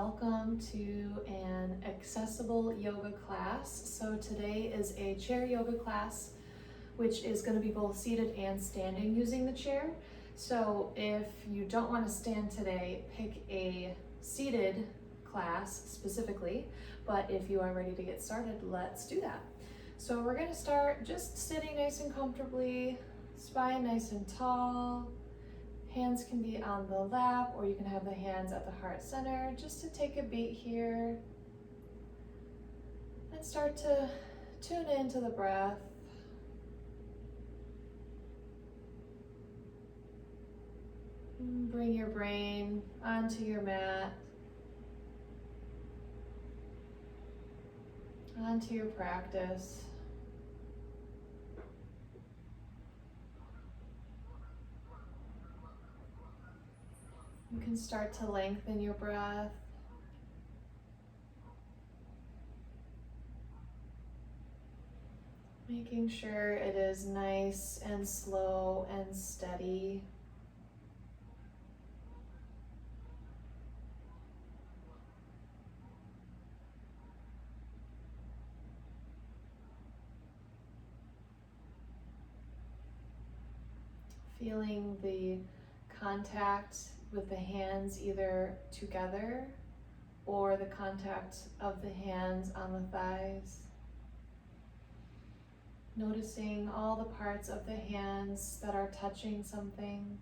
welcome to an accessible yoga class. So today is a chair yoga class, which is going to be both seated and standing using the chair. So if you don't want to stand today, pick a seated class specifically, but if you are ready to get started, let's do that. So we're going to start just sitting nice and comfortably, spine nice and tall. Hands can be on the lap, or you can have the hands at the heart center, just to take a beat here and start to tune into the breath. Bring your brain onto your mat, onto your practice. You can start to lengthen your breath. Making sure it is nice and slow and steady. Feeling the contact with the hands either together or the contact of the hands on the thighs. Noticing all the parts of the hands that are touching something.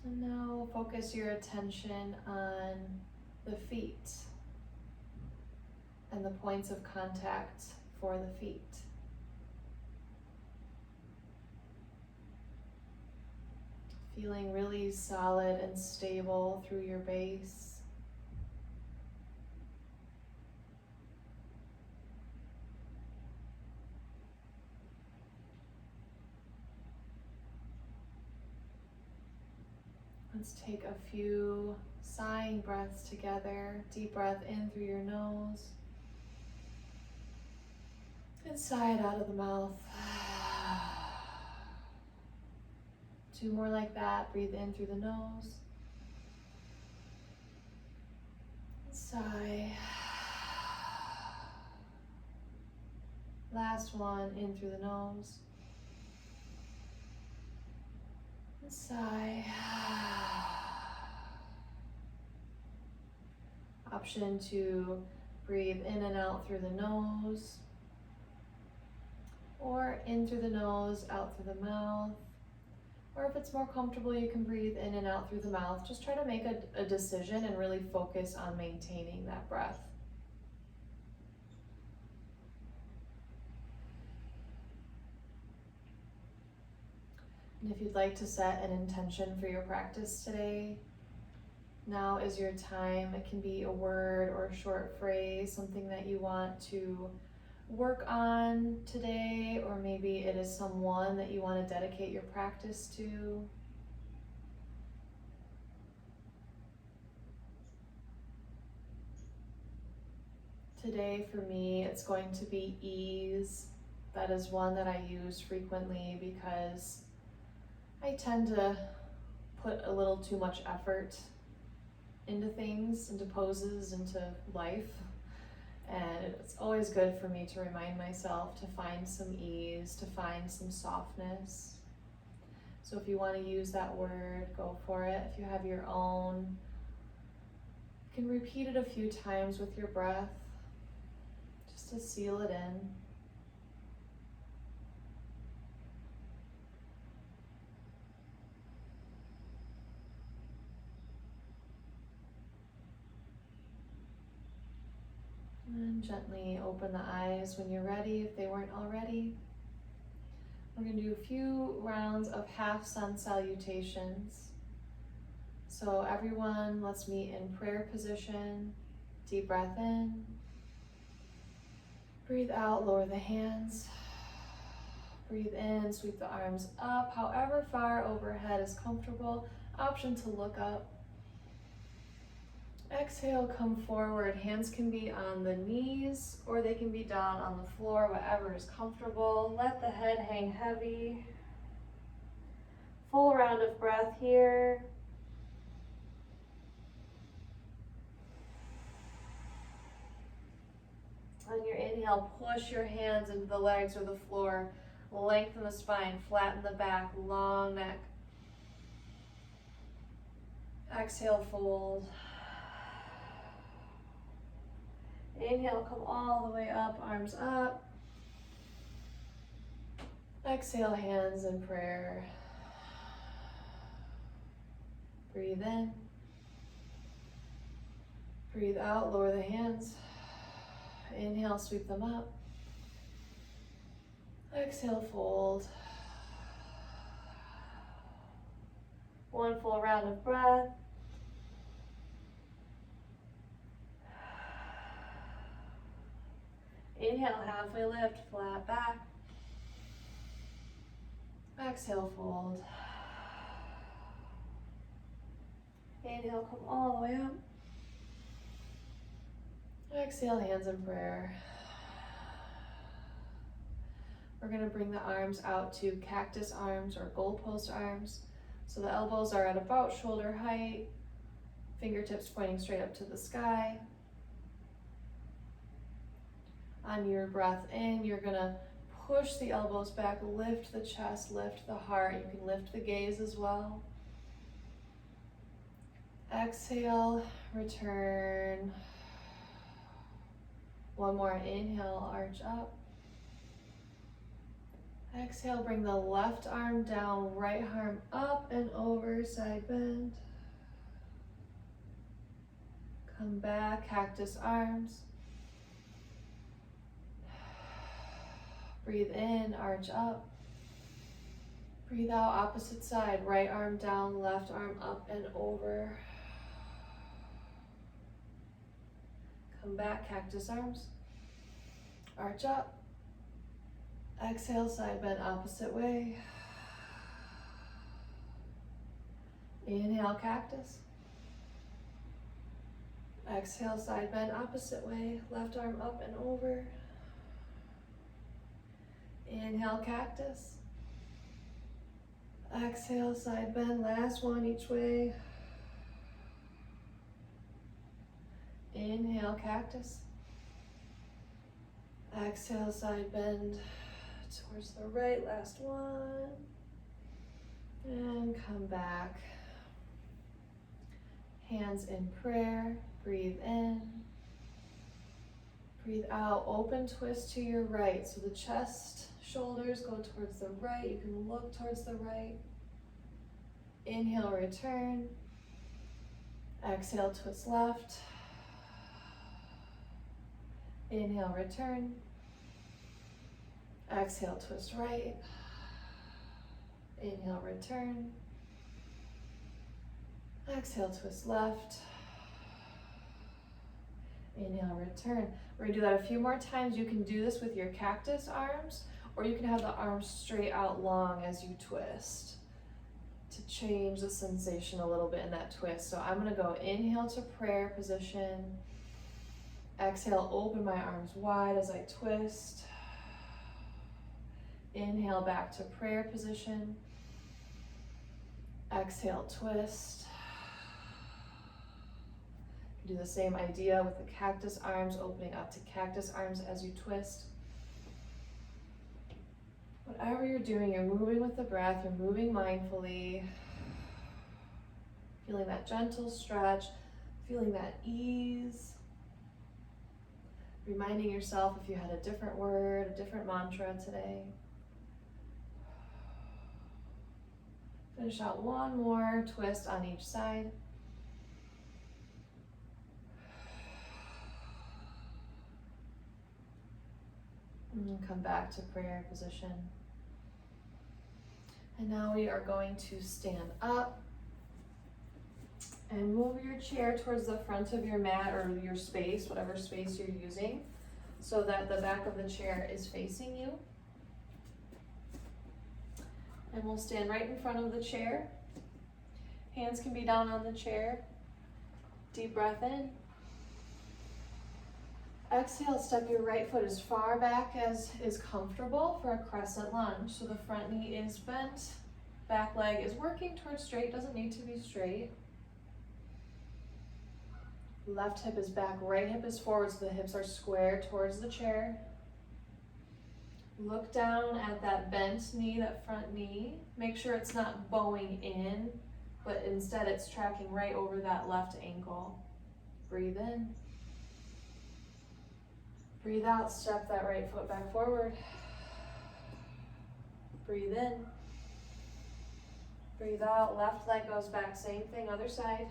And now focus your attention on the feet and the points of contact for the feet. Feeling really solid and stable through your base. Let's take a few sighing breaths together. Deep breath in through your nose and sigh it out of the mouth. 2 more like that. Breathe in through the nose. Sigh. Last one, in through the nose. And sigh. Option to breathe in and out through the nose, or in through the nose, out through the mouth. Or if it's more comfortable, you can breathe in and out through the mouth. Just try to make a decision and really focus on maintaining that breath. And if you'd like to set an intention for your practice today, now is your time. It can be a word or a short phrase, something that you want to work on today, or maybe it is someone that you want to dedicate your practice to. Today for me, it's going to be ease. That is one that I use frequently because I tend to put a little too much effort into things, into poses, into life. And it's always good for me to remind myself to find some ease, to find some softness. So if you want to use that word, go for it. If you have your own, you can repeat it a few times with your breath, just to seal it in. And gently open the eyes when you're ready, if they weren't already. We're going to do a few rounds of half Sun Salutations. So everyone, let's meet in prayer position. Deep breath in. Breathe out, lower the hands. Breathe in, sweep the arms up, however far overhead is comfortable. Option to look up. Exhale, come forward. Hands can be on the knees or they can be down on the floor, whatever is comfortable. Let the head hang heavy. Full round of breath here. On your inhale, push your hands into the legs or the floor. Lengthen the spine, flatten the back, long neck. Exhale, fold. Inhale, come all the way up, arms up. Exhale, hands in prayer. Breathe in. Breathe out, lower the hands. Inhale, sweep them up. Exhale, fold. One full round of breath. Inhale, halfway lift, flat back. Exhale, fold. Inhale, come all the way up. Exhale, hands in prayer. We're going to bring the arms out to cactus arms or goalpost arms. So the elbows are at about shoulder height, fingertips pointing straight up to the sky. On your breath in, you're going to push the elbows back, lift the chest, lift the heart. You can lift the gaze as well. Exhale, return. One more inhale, arch up. Exhale, bring the left arm down, right arm up and over, side bend. Come back, cactus arms. Breathe in, arch up. Breathe out, opposite side, right arm down, left arm up and over. Come back, cactus arms. Arch up. Exhale, side bend opposite way. Inhale, cactus. Exhale, side bend opposite way. Left arm up and over. Inhale, cactus. Exhale, side bend. Last one each way. Inhale, cactus. Exhale, side bend towards the right. Last one. And come back. Hands in prayer. Breathe in. Breathe out. Open twist to your right. So the chest, shoulders go towards the right. You can look towards the right. Inhale, return. Exhale, twist left. Inhale, return. Exhale, twist right. Inhale, return. Exhale, twist left. Inhale, return. We're gonna do that a few more times. You can do this with your cactus arms, or you can have the arms straight out long as you twist to change the sensation a little bit in that twist. So I'm gonna go inhale to prayer position. Exhale, open my arms wide as I twist. Inhale, back to prayer position. Exhale, twist. Do the same idea with the cactus arms, opening up to cactus arms as you twist. Whatever you're doing, you're moving with the breath, you're moving mindfully. Feeling that gentle stretch, feeling that ease. Reminding yourself if you had a different word, a different mantra today. Finish out one more twist on each side. And come back to prayer position. And now we are going to stand up and move your chair towards the front of your mat or your space, whatever space you're using, so that the back of the chair is facing you. And we'll stand right in front of the chair. Hands can be down on the chair. Deep breath in. Exhale, step your right foot as far back as is comfortable for a crescent lunge. So the front knee is bent, back leg is working towards straight, doesn't need to be straight. Left hip is back, right hip is forward, so the hips are square towards the chair. Look down at that bent knee, that front knee. Make sure it's not bowing in, but instead it's tracking right over that left ankle. Breathe in. Breathe out, step that right foot back forward. Breathe in. Breathe out, left leg goes back, same thing, other side.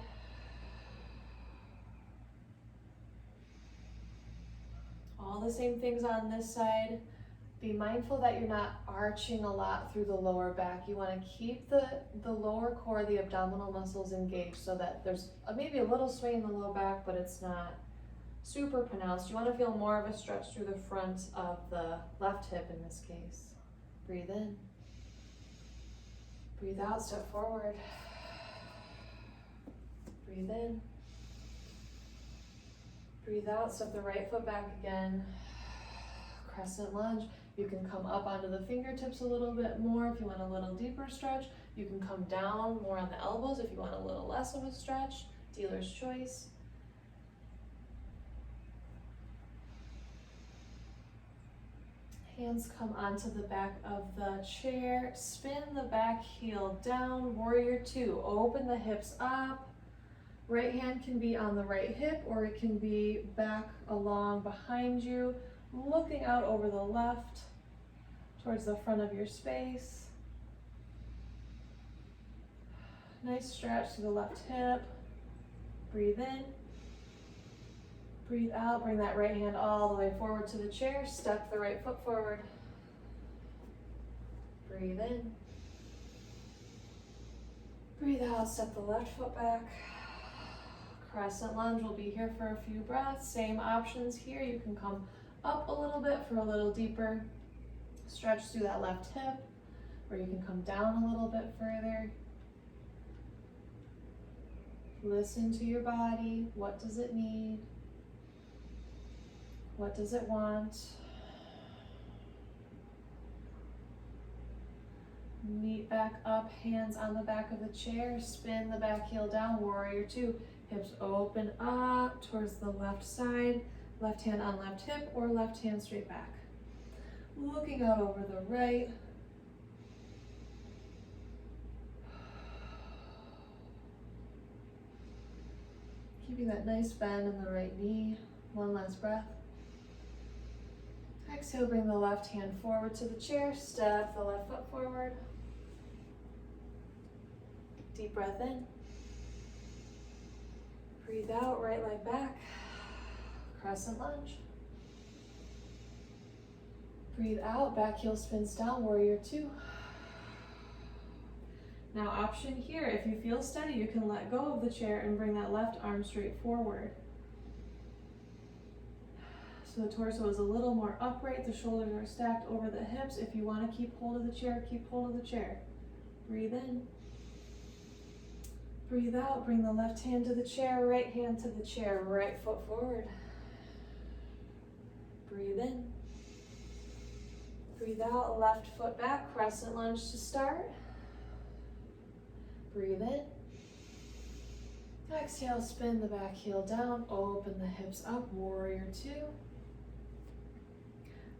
All the same things on this side. Be mindful that you're not arching a lot through the lower back. You want to keep the lower core, the abdominal muscles engaged so that there's maybe a little swing in the low back, but it's not super pronounced. You want to feel more of a stretch through the front of the left hip in this case. Breathe in. Breathe out, step forward. Breathe in. Breathe out, step the right foot back again. Crescent lunge. You can come up onto the fingertips a little bit more if you want a little deeper stretch. You can come down more on the elbows if you want a little less of a stretch. Dealer's choice. Hands come onto the back of the chair. Spin the back heel down. Warrior two. Open the hips up. Right hand can be on the right hip or it can be back along behind you, looking out over the left towards the front of your space. Nice stretch to the left hip. Breathe in. Breathe out, bring that right hand all the way forward to the chair. Step the right foot forward. Breathe in. Breathe out, step the left foot back. Crescent lunge will be here for a few breaths. Same options here. You can come up a little bit for a little deeper stretch through that left hip, or you can come down a little bit further. Listen to your body. What does it need? What does it want? Meet back up, hands on the back of the chair. Spin the back heel down, warrior two. Hips open up towards the left side. Left hand on left hip or left hand straight back. Looking out over the right. Keeping that nice bend in the right knee. One last breath. Exhale, bring the left hand forward to the chair. Step the left foot forward. Deep breath in. Breathe out, right leg back. Crescent lunge. Breathe out, back heel spins down, warrior two. Now option here, if you feel steady, you can let go of the chair and bring that left arm straight forward. So the torso is a little more upright, the shoulders are stacked over the hips. If you want to keep hold of the chair, keep hold of the chair. Breathe in. Breathe out, bring the left hand to the chair, right hand to the chair, right foot forward. Breathe in. Breathe out, left foot back, crescent lunge to start. Breathe in. Exhale, spin the back heel down, open the hips up, warrior two.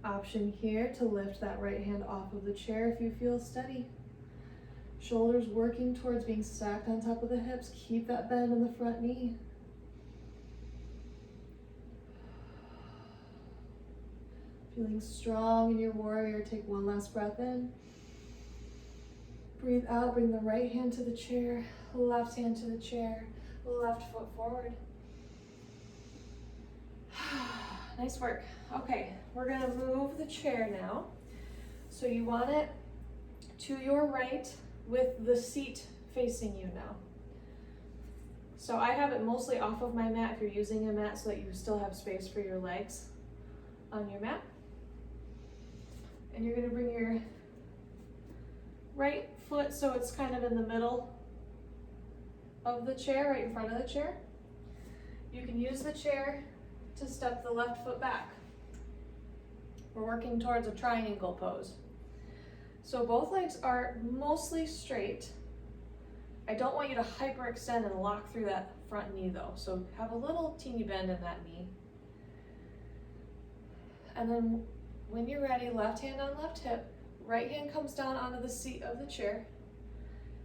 Option here to lift that right hand off of the chair if you feel steady. Shoulders working towards being stacked on top of the hips. Keep that bend in the front knee. Feeling strong in your warrior, take one last breath in. Breathe out, bring the right hand to the chair, left hand to the chair, left foot forward. Nice work. Okay, we're gonna move the chair now. So you want it to your right with the seat facing you now. So I have it mostly off of my mat if you're using a mat so that you still have space for your legs on your mat. And you're gonna bring your right foot so it's kind of in the middle of the chair, right in front of the chair. You can use the chair to step the left foot back. We're working towards a triangle pose. So both legs are mostly straight. I don't want you to hyperextend and lock through that front knee though. So have a little teeny bend in that knee. And then when you're ready, left hand on left hip, right hand comes down onto the seat of the chair.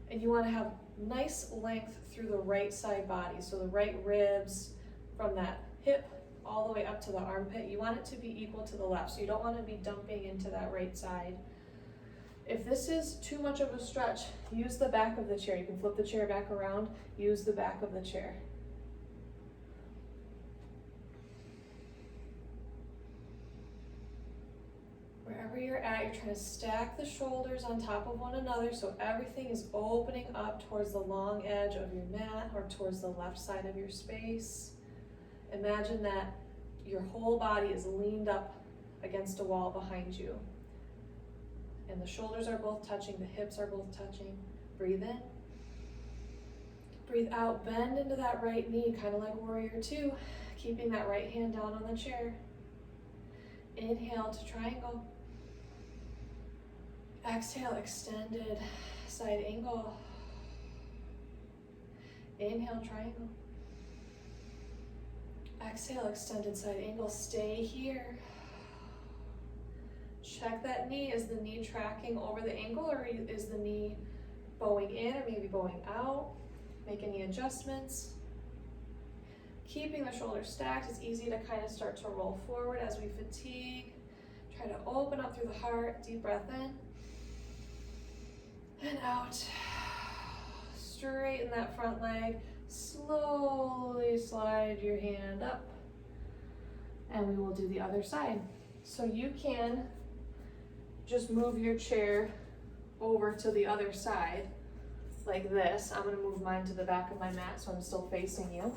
And you want to have nice length through the right side body. So the right ribs from that hip all the way up to the armpit. You want it to be equal to the left. So you don't want to be dumping into that right side. If this is too much of a stretch, use the back of the chair. You can flip the chair back around, use the back of the chair. Wherever you're at, you're trying to stack the shoulders on top of one another so everything is opening up towards the long edge of your mat or towards the left side of your space. Imagine that your whole body is leaned up against a wall behind you. And the shoulders are both touching, the hips are both touching. Breathe in. Breathe out, bend into that right knee, kind of like warrior two, keeping that right hand down on the chair. Inhale to triangle. Exhale, extended side angle. Inhale, triangle. Exhale, extended side angle. Stay here. Check that knee. Is the knee tracking over the ankle or is the knee bowing in or maybe bowing out? Make any adjustments. Keeping the shoulders stacked, it's easy to kind of start to roll forward as we fatigue. Try to open up through the heart. Deep breath in and out. Straighten that front leg. Slowly slide your hand up. And we will do the other side. So you can just move your chair over to the other side like this. I'm going to move mine to the back of my mat so I'm still facing you.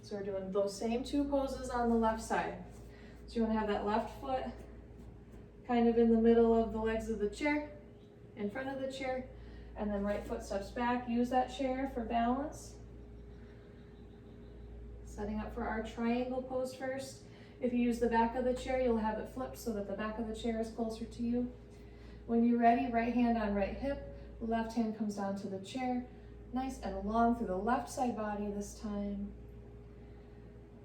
So we're doing those same two poses on the left side. So you want to have that left foot kind of in the middle of the legs of the chair, in front of the chair, and then right foot steps back. Use that chair for balance. Setting up for our triangle pose first. If you use the back of the chair, you'll have it flipped so that the back of the chair is closer to you. When you're ready, right hand on right hip, left hand comes down to the chair. Nice and long through the left side body this time.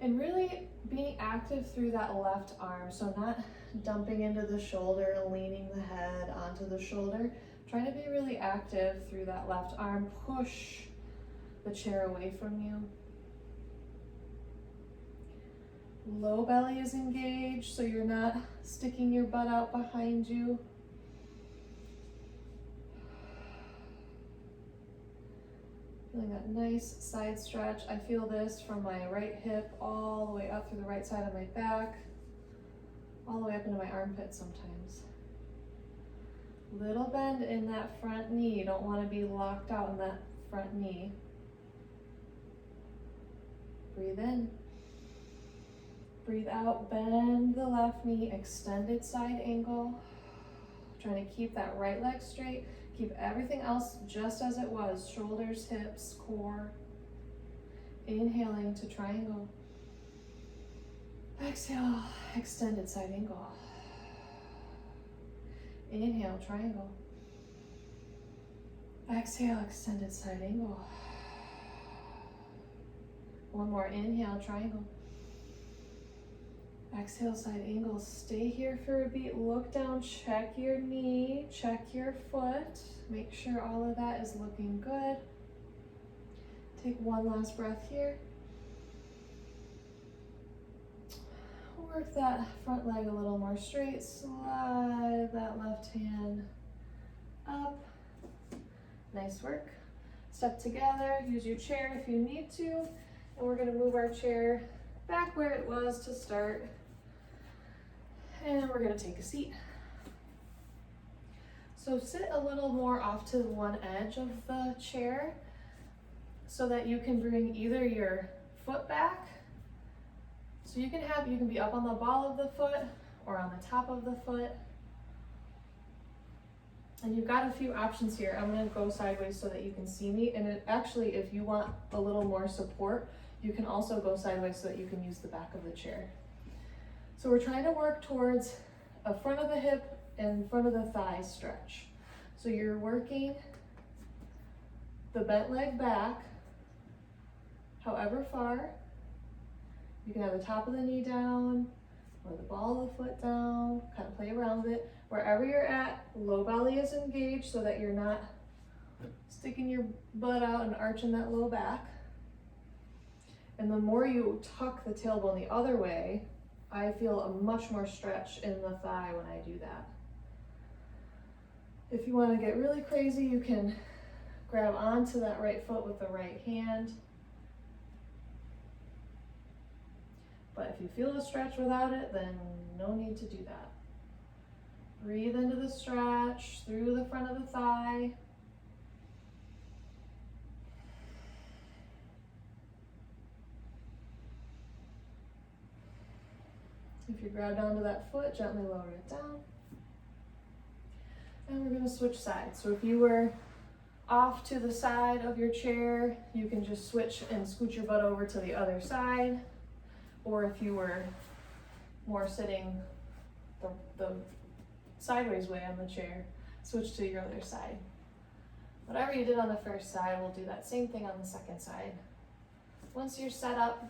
And really being active through that left arm, so not dumping into the shoulder, leaning the head onto the shoulder. Trying to be really active through that left arm. Push the chair away from you. Low belly is engaged, so you're not sticking your butt out behind you. Feeling that nice side stretch. I feel this from my right hip all the way up through the right side of my back, all the way up into my armpit sometimes. Little bend in that front knee. You don't want to be locked out in that front knee. Breathe in. Breathe out, bend the left knee, extended side angle. Trying to keep that right leg straight. Keep everything else just as it was. Shoulders, hips, core. Inhaling to triangle. Exhale, extended side angle. Inhale, triangle. Exhale, extended side angle. One more, inhale, triangle. Exhale, side angle. Stay here for a beat. Look down, check your knee, check your foot. Make sure all of that is looking good. Take one last breath here. Work that front leg a little more straight. Slide that left hand up. Nice work. Step together, use your chair if you need to. And we're gonna move our chair back where it was to start. And we're gonna take a seat. So sit a little more off to one edge of the chair so that you can bring either your foot back. So you can be up on the ball of the foot or on the top of the foot. And you've got a few options here. I'm gonna go sideways so that you can see me. And actually, if you want a little more support, you can also go sideways so that you can use the back of the chair. So we're trying to work towards a front of the hip and front of the thigh stretch. So you're working the bent leg back, however far. You can have the top of the knee down or the ball of the foot down, kind of play around with it. Wherever you're at, low belly is engaged so that you're not sticking your butt out and arching that low back. And the more you tuck the tailbone the other way, I feel a much more stretch in the thigh when I do that. If you want to get really crazy, you can grab onto that right foot with the right hand. But if you feel the stretch without it, then no need to do that. Breathe into the stretch through the front of the thigh. If you grab down to that foot, gently lower it down. And we're going to switch sides. So if you were off to the side of your chair, you can just switch and scoot your butt over to the other side. Or if you were more sitting the sideways way on the chair, switch to your other side. Whatever you did on the first side, we'll do that same thing on the second side. Once you're set up,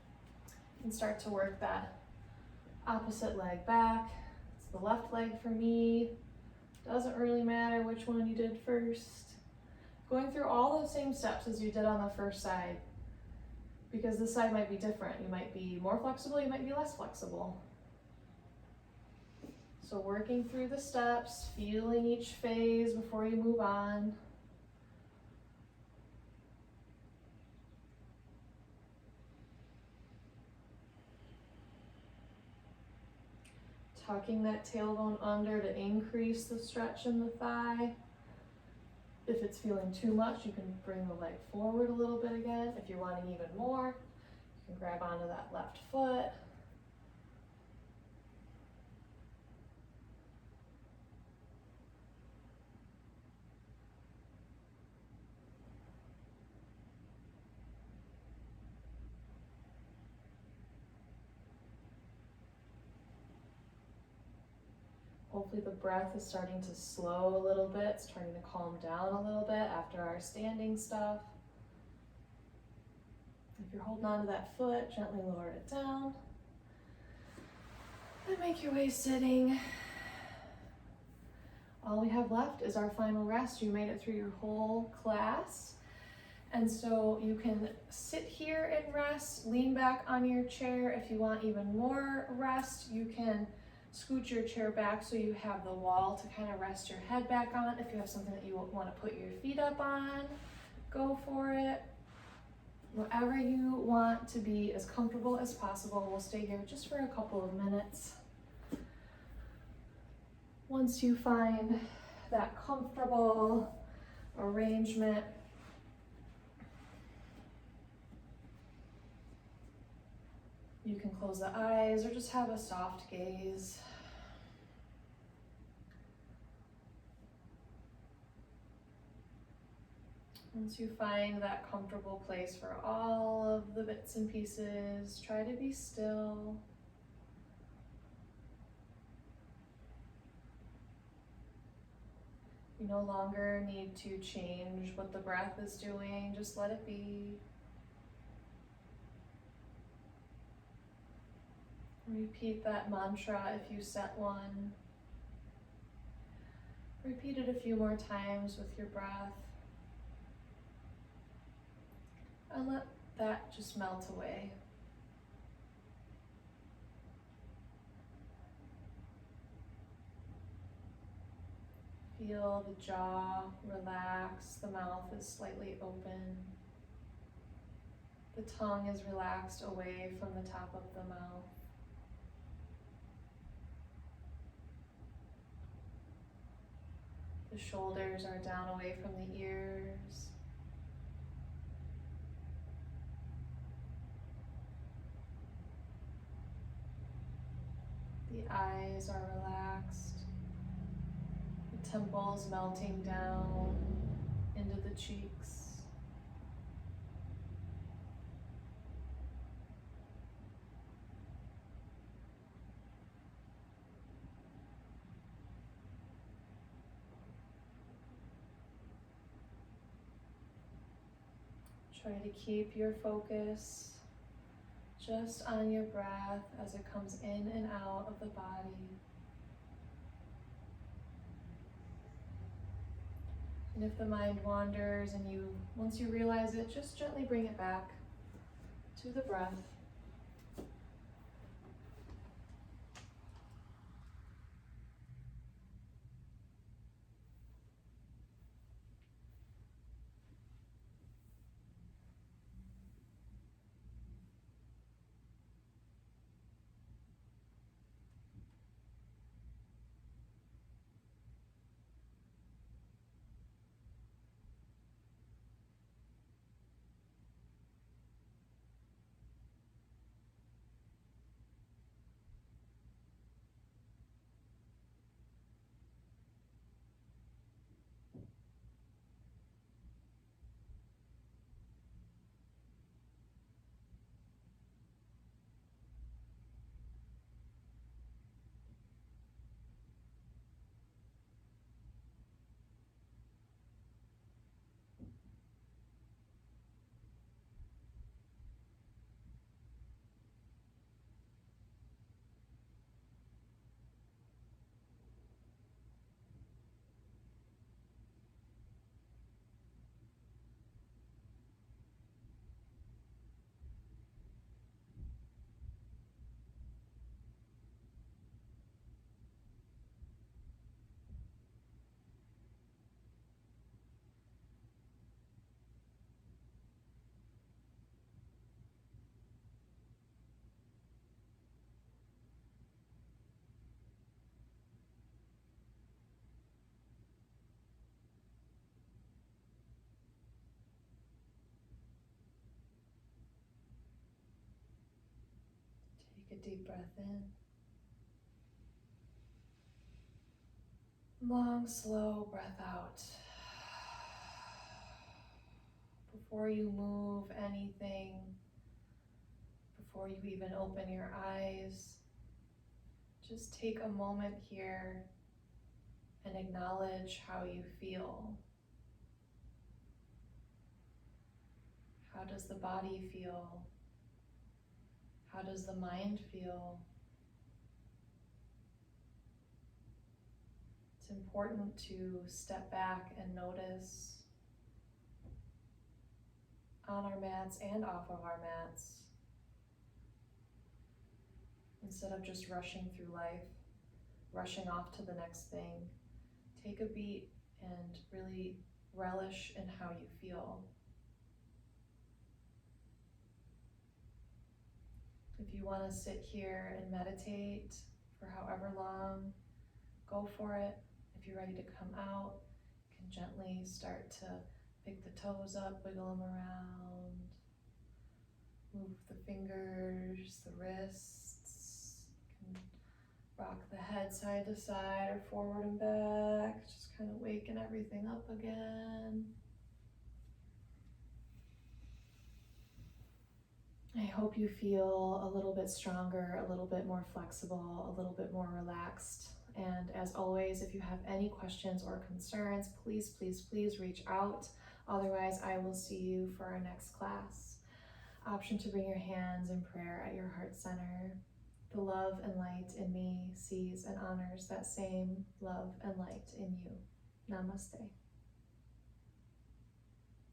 you can start to work that opposite leg back. It's the left leg for me. Doesn't really matter which one you did first. Going through all the same steps as you did on the first side, because this side might be different. You might be more flexible, you might be less flexible. So working through the steps, feeling each phase before you move on. Tucking that tailbone under to increase the stretch in the thigh. If it's feeling too much, you can bring the leg forward a little bit again. If you're wanting even more, you can grab onto that left foot. Hopefully the breath is starting to slow a little bit. It's starting to calm down a little bit after our standing stuff. If you're holding on to that foot, gently lower it down. And make your way sitting. All we have left is our final rest. You made it through your whole class. And so you can sit here and rest, lean back on your chair. If you want even more rest, you can scoot your chair back so you have the wall to kind of rest your head back on. If you have something that you want to put your feet up on, go for it. Whatever you want to be as comfortable as possible. We'll stay here just for a couple of minutes. Once you find that comfortable arrangement, you can close the eyes or just have a soft gaze. Once you find that comfortable place for all of the bits and pieces, try to be still. You no longer need to change what the breath is doing, just let it be. Repeat that mantra if you set one. Repeat it a few more times with your breath. And let that just melt away. Feel the jaw relax, the mouth is slightly open. The tongue is relaxed away from the top of the mouth. The shoulders are down away from the ears. The eyes are relaxed. The temples melting down into the cheeks. Try to keep your focus just on your breath as it comes in and out of the body. And if the mind wanders and once you realize it, just gently bring it back to the breath. Take a deep breath in. Long, slow breath out. Before you move anything, before you even open your eyes, just take a moment here and acknowledge how you feel. How does the body feel? How does the mind feel? It's important to step back and notice on our mats and off of our mats, instead of just rushing through life, rushing off to the next thing. Take a beat and really relish in how you feel. If you want to sit here and meditate for however long, go for it. If you're ready to come out, you can gently start to pick the toes up, wiggle them around, move the fingers, the wrists. You can rock the head side to side or forward and back, just kind of waking everything up again. I hope you feel a little bit stronger, a little bit more flexible, a little bit more relaxed. And as always, if you have any questions or concerns, please, please, please reach out. Otherwise, I will see you for our next class. Option to bring your hands in prayer at your heart center. The love and light in me sees and honors that same love and light in you. Namaste.